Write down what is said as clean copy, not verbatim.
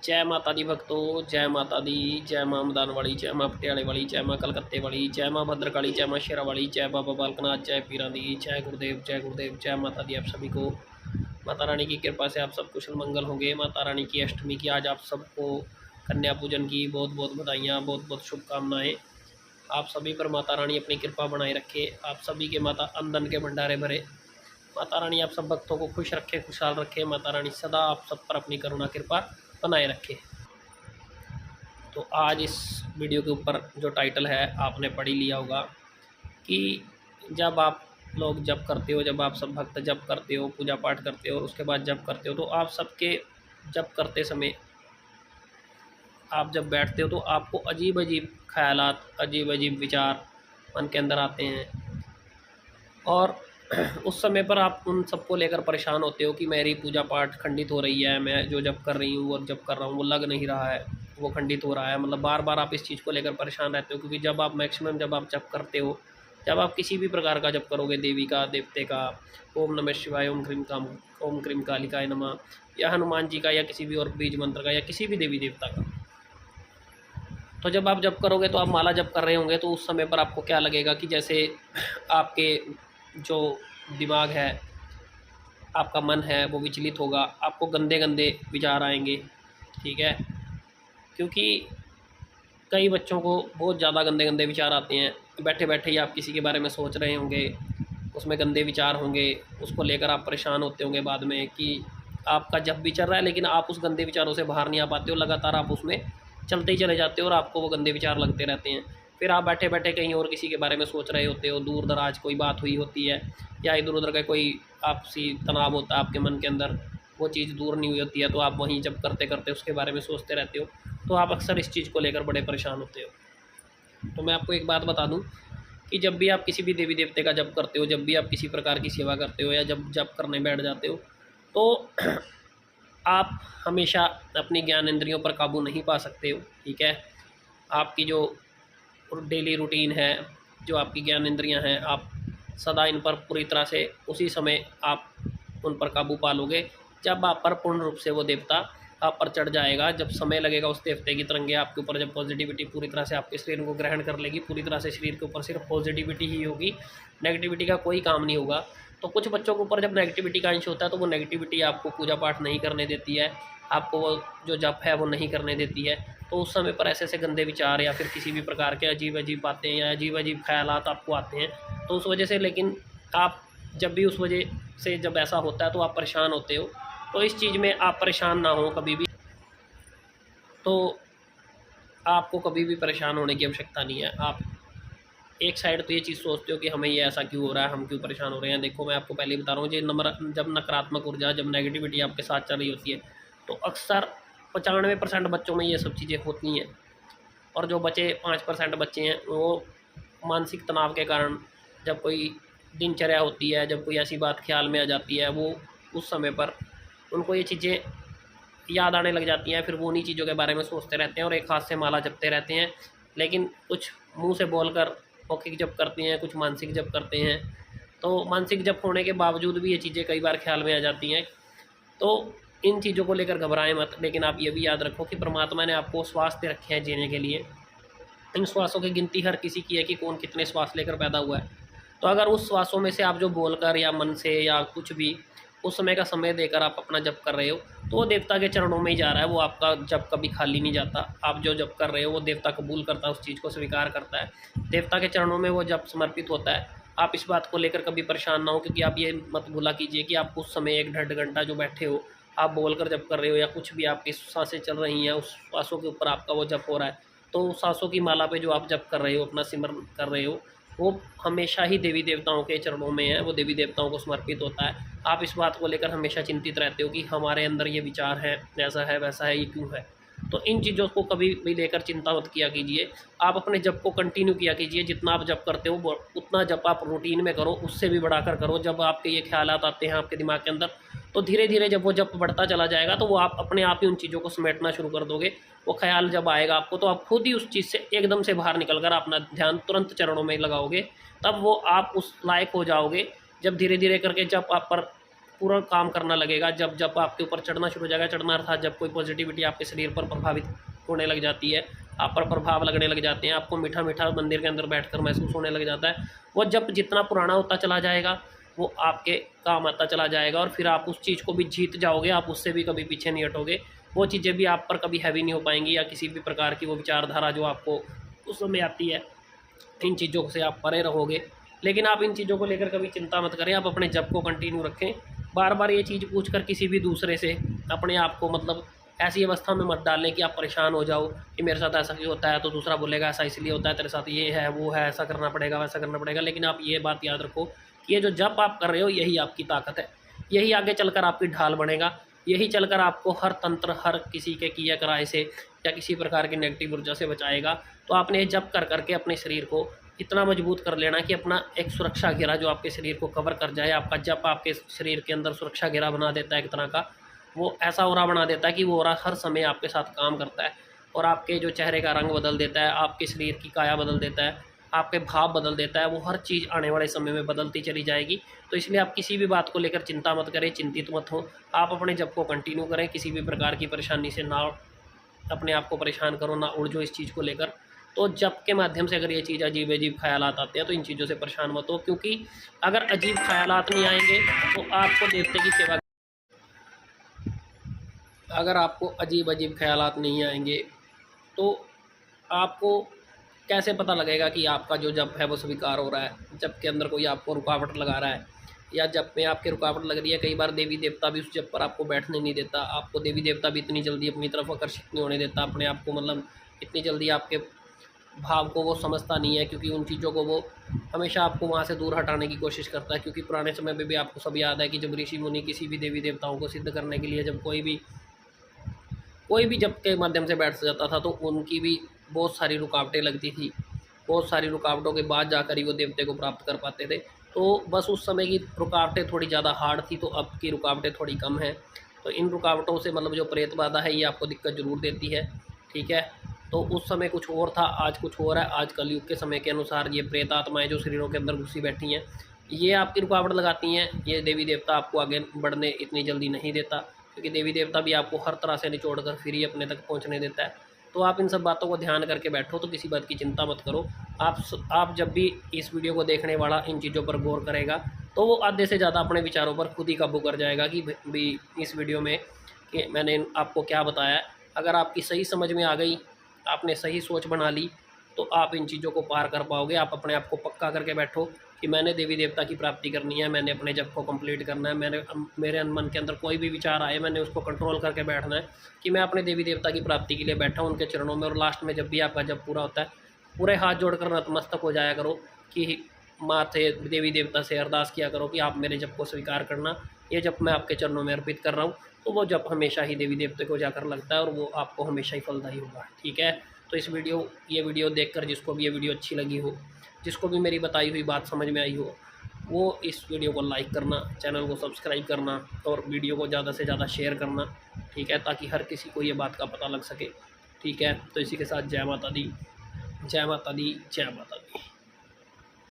जय माता दी भक्तों, जय माता दी, जय माँ मदान वाली, जय माँ पटियाले वाली, जय माँ कलकत्ते वाली, जय माँ भद्रकाली, जय माँ शेरा वाली, जय बाबा बालकनाथ, जय पीरा दी, जय गुरुदेव, जय गुरुदेव, जय माता दी। आप सभी को माता रानी की कृपा से आप सब कुशल मंगल होंगे। माता रानी की अष्टमी की आज आप सबको कन्या पूजन की बहुत बहुत बधाइयाँ, बहुत बहुत शुभकामनाएँ। आप सभी पर माता रानी अपनी कृपा बनाए रखे, आप सभी के माता अमदन के भंडारे भरे। माता रानी आप सब भक्तों को खुश रखे, खुशहाल रखे। माता रानी सदा आप सब पर अपनी करुणा कृपा बनाए रखे। तो आज इस वीडियो के ऊपर जो टाइटल है आपने पढ़ ही लिया होगा कि जब आप लोग जप करते हो, जब आप सब भक्त जप करते हो, पूजा पाठ करते हो और उसके बाद जप करते हो, तो आप सबके जप करते समय आप जब बैठते हो तो आपको अजीब अजीब ख्यालात, अजीब अजीब विचार मन के अंदर आते हैं और उस समय पर आप उन सबको लेकर परेशान होते हो कि मेरी पूजा पाठ खंडित हो रही है, मैं जो जप कर रही हूँ और जप कर रहा हूँ वो लग नहीं रहा है, वो खंडित हो रहा है। मतलब बार बार आप इस चीज़ को लेकर परेशान रहते हो, क्योंकि जब आप मैक्सिमम जब आप जप करते हो, जब आप किसी भी प्रकार का जप करोगे, देवी का, देवते का, ओम नमः शिवाय, ओम क्रीम कालिकाय नमः, या हनुमान जी का, या किसी भी और बीज मंत्र का, या किसी भी देवी देवता का, तो जब आप जप करोगे तो आप माला जप कर रहे होंगे, तो उस समय पर आपको क्या लगेगा कि जैसे आपके जो दिमाग है, आपका मन है, वो विचलित होगा, आपको गंदे गंदे विचार आएंगे। ठीक है, क्योंकि कई बच्चों को बहुत ज़्यादा गंदे गंदे विचार आते हैं। बैठे बैठे ही आप किसी के बारे में सोच रहे होंगे, उसमें गंदे विचार होंगे, उसको लेकर आप परेशान होते होंगे बाद में कि आपका जप भी चल रहा है लेकिन आप उस गंदे विचारों से बाहर नहीं आ पाते हो, लगातार आप उसमें चलते ही चले जाते हो और आपको वो गंदे विचार लगते रहते हैं। फिर आप बैठे बैठे कहीं और किसी के बारे में सोच रहे होते हो, दूर दराज कोई बात हुई होती है या इधर उधर का कोई आपसी तनाव होता है आपके मन के अंदर, वो चीज़ दूर नहीं हुई होती है, तो आप वहीं जब करते करते उसके बारे में सोचते रहते हो, तो आप अक्सर इस चीज़ को लेकर बड़े परेशान होते हो। तो मैं आपको एक बात बता दूं कि जब भी आप किसी भी देवी देवते का जप करते हो, जब भी आप किसी प्रकार की सेवा करते हो या जब जप करने बैठ जाते हो, तो आप हमेशा अपनी ज्ञान इंद्रियों पर काबू नहीं पा सकते हो। ठीक है, आपकी जो डेली रूटीन है, जो आपकी ज्ञान इंद्रियां हैं, आप सदा इन पर पूरी तरह से उसी समय आप उन पर काबू पा लोगे जब आप पर पूर्ण रूप से वो देवता आप पर चढ़ जाएगा। जब समय लगेगा उस देवते की तरंगे आपके ऊपर, जब पॉजिटिविटी पूरी तरह से आपके शरीर को ग्रहण कर लेगी, पूरी तरह से शरीर के ऊपर सिर्फ पॉजिटिविटी ही होगी, नेगेटिविटी का कोई काम नहीं होगा। तो कुछ बच्चों के ऊपर जब नेगेटिविटी का अंश होता है तो वो नेगेटिविटी आपको पूजा पाठ नहीं करने देती है, आपको वो जो जप है वो नहीं करने देती है। तो उस समय पर ऐसे ऐसे गंदे विचार या फिर किसी भी प्रकार के अजीब अजीब बातें या अजीब अजीब ख्यालात आपको आते हैं, तो उस वजह से, लेकिन आप जब भी उस वजह से जब ऐसा होता है तो आप परेशान होते हो। तो इस चीज़ में आप परेशान ना हो कभी भी, तो आपको कभी भी परेशान होने की आवश्यकता नहीं है। आप एक साइड तो ये चीज़ सोचते हो कि हमें ये ऐसा क्यों हो रहा है, हम क्यों परेशान हो रहे हैं। देखो मैं आपको पहले ही बता रहा हूँ, ये नंबर जब नकारात्मक ऊर्जा, जब नेगेटिविटी आपके साथ चल रही होती है, तो अक्सर 95% बच्चों में ये सब चीज़ें होती हैं। और जो बचे 5% बच्चे हैं, वो मानसिक तनाव के कारण, जब कोई दिनचर्या होती है, जब कोई ऐसी बात ख्याल में आ जाती है, वो उस समय पर उनको ये चीज़ें याद आने लग जाती हैं, फिर वो उन्हीं चीज़ों के बारे में सोचते रहते हैं और एक हाथ से माला जपते रहते हैं। लेकिन कुछ मुंह से बोलकर मौखिक जप करते हैं, कुछ मानसिक जप करते हैं। तो मानसिक जप होने के बावजूद भी ये चीज़ें कई बार ख्याल में आ जाती हैं। तो इन चीज़ों को लेकर घबराएं मत, लेकिन आप ये भी याद रखो कि परमात्मा ने आपको श्वास दे रखे हैं जीने के लिए। इन श्वासों की गिनती हर किसी की है कि कौन कितने श्वास लेकर पैदा हुआ है। तो अगर उस श्वासों में से आप जो बोलकर या मन से या कुछ भी उस समय का समय देकर आप अपना जप कर रहे हो, तो वो देवता के चरणों में ही जा रहा है। वो आपका जप कभी खाली नहीं जाता। आप जो जप कर रहे हो वो देवता कबूल करता है, उस चीज़ को स्वीकार करता है। देवता के चरणों में वो जप समर्पित होता है। आप इस बात को लेकर कभी परेशान ना हो, क्योंकि आप ये मत भूला कीजिए कि आप उस समय 1-1.5 घंटा जो बैठे हो, आप बोलकर जप कर रहे हो या कुछ भी आपकी सांसें चल रही हैं, उस श्वासों के ऊपर आपका वो जप हो रहा है। तो उस सांसों की माला पे जो आप जप कर रहे हो, अपना सिमरन कर रहे हो, वो हमेशा ही देवी देवताओं के चरणों में है, वो देवी देवताओं को समर्पित होता है। आप इस बात को लेकर हमेशा चिंतित रहते हो कि हमारे अंदर ये विचार है, ऐसा है, वैसा है, ये क्यों है। तो इन चीज़ों को कभी भी लेकर चिंता मत किया कीजिए। आप अपने जप को कंटिन्यू किया कीजिए। जितना आप जप करते हो उतना जप आप रूटीन में करो, उससे भी बढ़ाकर करो। जब आपके ये ख्यालात आते हैं आपके दिमाग के अंदर, तो धीरे धीरे जब वो जप बढ़ता चला जाएगा तो वो आप अपने आप ही उन चीज़ों को समेटना शुरू कर दोगे। वो ख्याल जब आएगा आपको, तो आप खुद ही उस चीज़ से एकदम से बाहर निकल कर अपना ध्यान तुरंत चरणों में लगाओगे। तब वो आप उस लायक हो जाओगे, जब धीरे धीरे करके जब आप पर पूरा काम करना लगेगा। जब जब आपके ऊपर चढ़ना शुरू हो जाएगा, चढ़ना अर्थात जब कोई पॉजिटिविटी आपके शरीर पर प्रभावित होने लग जाती है, आप पर प्रभाव लगने लग जाते हैं, आपको मीठा मीठा मंदिर के अंदर बैठकर महसूस होने लग जाता है, वो जब जितना पुराना होता चला जाएगा वो आपके काम आता चला जाएगा और फिर आप उस चीज़ को भी जीत जाओगे, आप उससे भी कभी पीछे नहीं हटोगे। वो चीज़ें भी आप पर कभी हैवी नहीं हो पाएंगी, या किसी भी प्रकार की वो विचारधारा जो आपको उस समय आती है, इन चीज़ों से आप परे रहोगे। लेकिन आप इन चीज़ों को लेकर कभी चिंता मत करें, आप अपने जप को कंटिन्यू रखें। बार बार ये चीज़ पूछकर किसी भी दूसरे से अपने आप को मतलब ऐसी अवस्था में मत डालने कि आप परेशान हो जाओ कि मेरे साथ ऐसा क्यों होता है, तो दूसरा बोलेगा ऐसा इसलिए होता है, तेरे साथ ये है वो है, ऐसा करना पड़ेगा वैसा करना पड़ेगा। लेकिन आप ये बात याद रखो कि ये जो जप आप कर रहे हो यही आपकी ताकत है, यही आगे चलकर आपकी ढाल बनेगा, यही चलकर आपको हर तंत्र, हर किसी के किया कराए से या किसी प्रकार की नेगेटिव ऊर्जा से बचाएगा। तो आपने ये जप कर करके अपने शरीर को इतना मजबूत कर लेना कि अपना एक सुरक्षा घेरा जो आपके शरीर को कवर कर जाए। आपका जप आपके शरीर के अंदर सुरक्षा घेरा बना देता है एक तरह का, वो ऐसा ओरा बना देता है कि वो ओरा हर समय आपके साथ काम करता है और आपके जो चेहरे का रंग बदल देता है, आपके शरीर की काया बदल देता है, आपके भाव बदल देता है, वो हर चीज़ आने वाले समय में बदलती चली जाएगी। तो इसलिए आप किसी भी बात को लेकर चिंता मत करें, चिंतित मत हो, आप अपने जप को कंटिन्यू करें, किसी भी प्रकार की परेशानी से ना अपने आप को परेशान करो, ना उलझो इस चीज़ को लेकर। तो जप के माध्यम से अगर ये चीज़ अजीब अजीब ख्यालात आते हैं तो इन चीज़ों से परेशान मत हो, क्योंकि अगर अजीब ख्यालात नहीं आएंगे तो आपको देवते की सेवा, अगर आपको अजीब अजीब ख्यालात नहीं आएंगे तो आपको कैसे पता लगेगा कि आपका जो जप है वो स्वीकार हो रहा है। जप के अंदर कोई आपको रुकावट लगा रहा है या जप में आपके रुकावट लग रही है, कई बार देवी देवता भी उस जप पर आपको बैठने नहीं देता, आपको देवी देवता भी इतनी जल्दी अपनी तरफ आकर्षित नहीं होने देता, अपने आप को मतलब इतनी जल्दी आपके भाव को वो समझता नहीं है, क्योंकि उन चीज़ों को वो हमेशा आपको वहाँ से दूर हटाने की कोशिश करता है। क्योंकि पुराने समय में भी आपको सब याद है कि जब ऋषि मुनि किसी भी देवी देवताओं को सिद्ध करने के लिए जब कोई भी जप के माध्यम से बैठ जाता था तो उनकी भी बहुत सारी रुकावटें लगती थी, बहुत सारी रुकावटों के बाद जाकर ही वो देवते को प्राप्त कर पाते थे। तो बस उस समय की रुकावटें थोड़ी ज़्यादा हार्ड थी, तो अब की रुकावटें थोड़ी कम हैं। तो इन रुकावटों से मतलब जो प्रेत बाधा है ये आपको दिक्कत ज़रूर देती है, ठीक है। तो उस समय कुछ और था, आज कुछ और है। आज कलयुग के समय के अनुसार ये प्रेत आत्माएँ जो शरीरों के अंदर घुसी बैठी हैं ये आपकी रुकावट लगाती हैं। ये देवी देवता आपको आगे बढ़ने इतनी जल्दी नहीं देता, क्योंकि देवी देवता भी आपको हर तरह से निचोड़ कर फिर ही अपने तक पहुंचने देता है। तो आप इन सब बातों को ध्यान करके बैठो, तो किसी बात की चिंता मत करो। आप जब भी इस वीडियो को देखने वाला इन चीज़ों पर गौर करेगा तो वो आधे से ज़्यादा अपने विचारों पर खुद ही काबू कर जाएगा कि भी इस वीडियो में कि मैंने आपको क्या बताया। अगर आपकी सही समझ में आ गई, आपने सही सोच बना ली, तो आप इन चीज़ों को पार कर पाओगे। आप अपने आप को पक्का करके बैठो कि मैंने देवी देवता की प्राप्ति करनी है, मैंने अपने जप को कंप्लीट करना है, मेरे मन के अंदर कोई भी विचार आए मैंने उसको कंट्रोल करके बैठना है कि मैं अपने देवी देवता की प्राप्ति के लिए बैठा हूँ उनके चरणों में। और लास्ट में जब भी आपका जप पूरा होता है पूरे हाथ जोड़कर नतमस्तक हो जाया करो कि माथे देवी देवता से अरदास किया करो कि आप मेरे जप को स्वीकार करना, ये जप मैं आपके चरणों में अर्पित कर रहा हूँ। तो वो जप हमेशा ही देवी देवता को जाकर लगता है और वो आपको हमेशा ही फलदायी होगा, ठीक है। तो ये वीडियो देखकर जिसको भी ये वीडियो अच्छी लगी हो, जिसको भी मेरी बताई हुई बात समझ में आई हो, वो इस वीडियो को लाइक करना, चैनल को सब्सक्राइब करना और वीडियो को ज़्यादा से ज़्यादा शेयर करना, ठीक है, ताकि हर किसी को ये बात का पता लग सके, ठीक है। तो इसी के साथ जय माता दी, जय माता दी, जय माता दी।